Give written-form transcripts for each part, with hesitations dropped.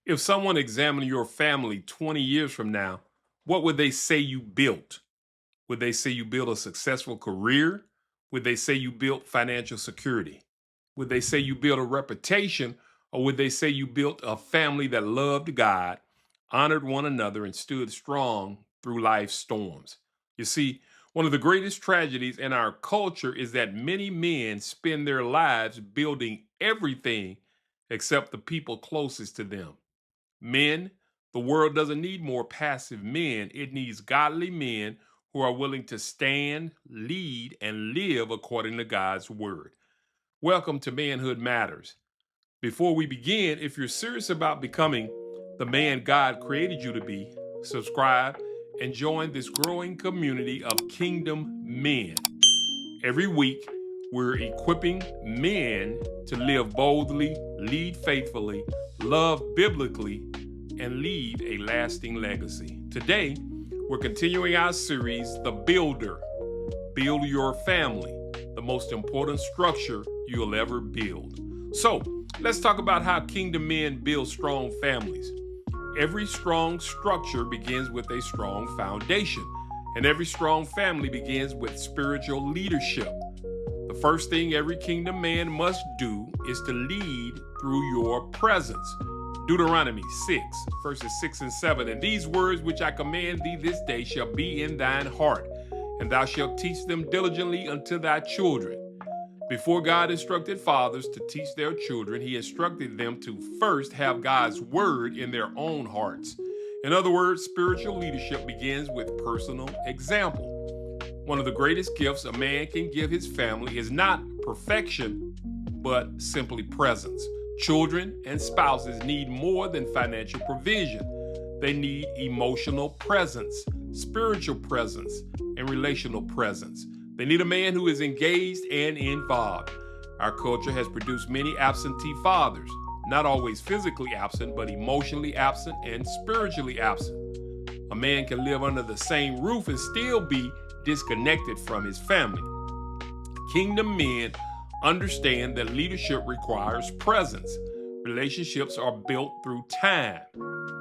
If someone examined your family 20 years from now, what would they say you built? Would they say you built a successful career? Would they say you built financial security? Would they say you built a reputation? Or would they say you built a family that loved God, honored one another, and stood strong through life's storms? You see, one of the greatest tragedies in our culture is that many men spend their lives building everything except the people closest to them. Men, the world doesn't need more passive men. It needs godly men who are willing to stand, lead, and live according to God's word. Welcome to Manhood Matters. Before we begin, if you're serious about becoming the man God created you to be, subscribe and join this growing community of kingdom men. Every week, we're equipping men to live boldly, lead faithfully, love biblically, and leave a lasting legacy. Today, we're continuing our series, The Builder. Build your family, the most important structure you'll ever build. So, let's talk about how kingdom men build strong families. Every strong structure begins with a strong foundation, and every strong family begins with spiritual leadership. The first thing every kingdom man must do is to lead through your presence. Deuteronomy 6, verses 6 and 7. And these words which I command thee this day shall be in thine heart, and thou shalt teach them diligently unto thy children. Before God instructed fathers to teach their children, he instructed them to first have God's word in their own hearts. In other words, spiritual leadership begins with personal example. One of the greatest gifts a man can give his family is not perfection, but simply presence. Children and spouses need more than financial provision. They need emotional presence, spiritual presence, and relational presence. They need a man who is engaged and involved. Our culture has produced many absentee fathers, not always physically absent, but emotionally absent and spiritually absent. A man can live under the same roof and still be disconnected from his family. Kingdom men understand that leadership requires presence. Relationships are built through time,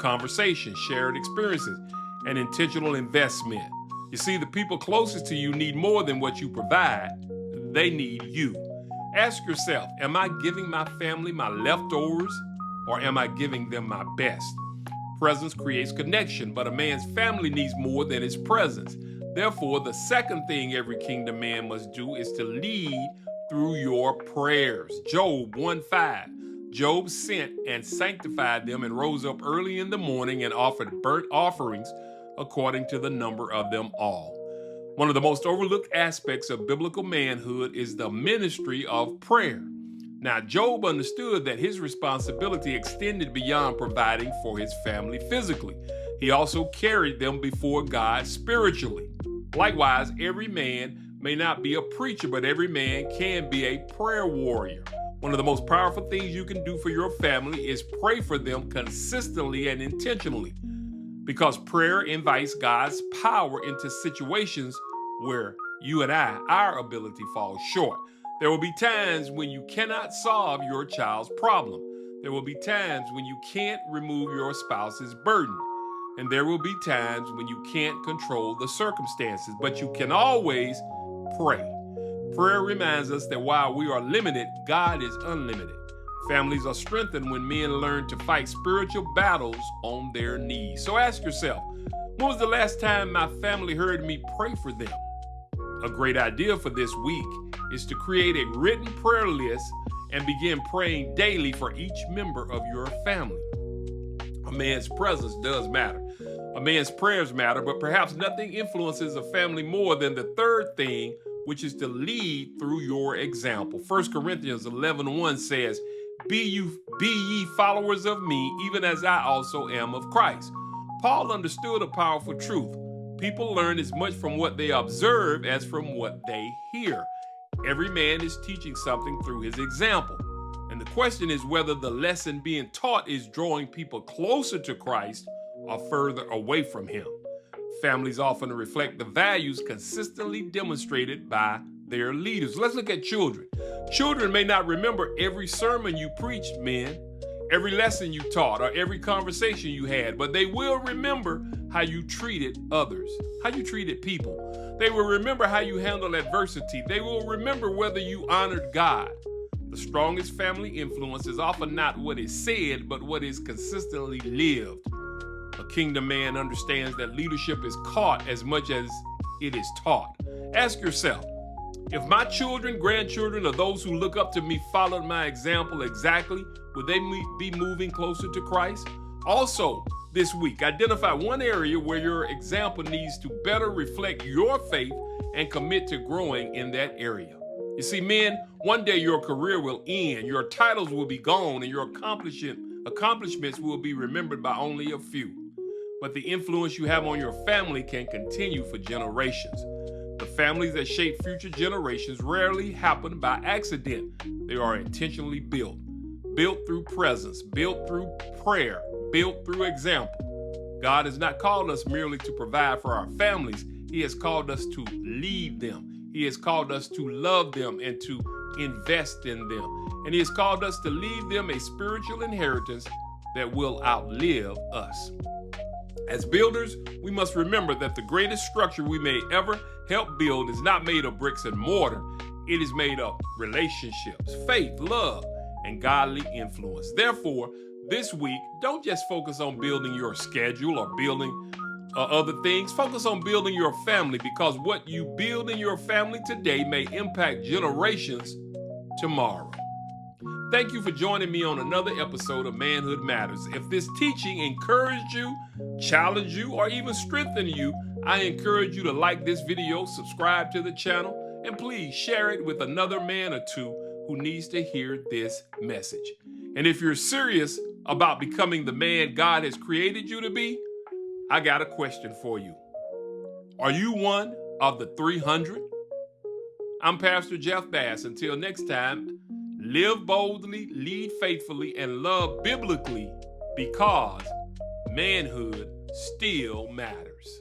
conversation, shared experiences, and intentional investment. You see, the people closest to you need more than what you provide. They need you. Ask yourself, am I giving my family my leftovers, or am I giving them my best? Presence creates connection, but a man's family needs more than his presence. Therefore, the second thing every kingdom man must do is to lead through your prayers. Job 1:5. Job sent and sanctified them and rose up early in the morning and offered burnt offerings according to the number of them all. One of the most overlooked aspects of biblical manhood is the ministry of prayer. Now, Job understood that his responsibility extended beyond providing for his family physically. He also carried them before God spiritually. Likewise, every man may not be a preacher, but every man can be a prayer warrior. One of the most powerful things you can do for your family is pray for them consistently and intentionally, because prayer invites God's power into situations where you and our ability falls short. There will be times when you cannot solve your child's problem. There will be times when you can't remove your spouse's burden. And there will be times when you can't control the circumstances, but you can always pray. Prayer reminds us that while we are limited, God is unlimited. Families are strengthened when men learn to fight spiritual battles on their knees. So ask yourself, when was the last time my family heard me pray for them? A great idea for this week is to create a written prayer list and begin praying daily for each member of your family. A man's presence does matter. A man's prayers matter, but perhaps nothing influences a family more than the third thing, which is to lead through your example. 1 Corinthians 11:1 says, Be ye followers of me, even as I also am of Christ. Paul understood a powerful truth. People learn as much from what they observe as from what they hear. Every man is teaching something through his example. And the question is whether the lesson being taught is drawing people closer to Christ or further away from him. Families often reflect the values consistently demonstrated by their leaders. Let's look at children. Children may not remember every sermon you preached, men. every lesson you taught, or every conversation you had, but they will remember how you treated others, how you treated people. They will remember how you handled adversity. They will remember whether you honored God. The strongest family influence is often not what is said, but what is consistently lived. A kingdom man understands that leadership is caught as much as it is taught. Ask yourself, if my children, grandchildren, or those who look up to me followed my example exactly, would they be moving closer to Christ? Also, this week, identify one area where your example needs to better reflect your faith and commit to growing in that area. You see, men, one day your career will end, your titles will be gone, and your accomplishments will be remembered by only a few. But the influence you have on your family can continue for generations. The families that shape future generations rarely happen by accident. They are intentionally built through presence, built through prayer, built through example. God has not called us merely to provide for our families. He has called us to lead them. He has called us to love them and to invest in them. And He has called us to leave them a spiritual inheritance that will outlive us. As builders, we must remember that the greatest structure we may ever help build is not made of bricks and mortar. It is made of relationships, faith, love, and godly influence. Therefore, this week, don't just focus on building your schedule or building other things. Focus on building your family, because what you build in your family today may impact generations tomorrow. Thank you for joining me on another episode of Manhood Matters. If this teaching encouraged you, challenged you, or even strengthened you, I encourage you to like this video, subscribe to the channel, and please share it with another man or two who needs to hear this message. And if you're serious about becoming the man God has created you to be, I got a question for you. Are you one of the 300? I'm Pastor Jeff Bass. Until next time, live boldly, lead faithfully, and love biblically, because manhood still matters.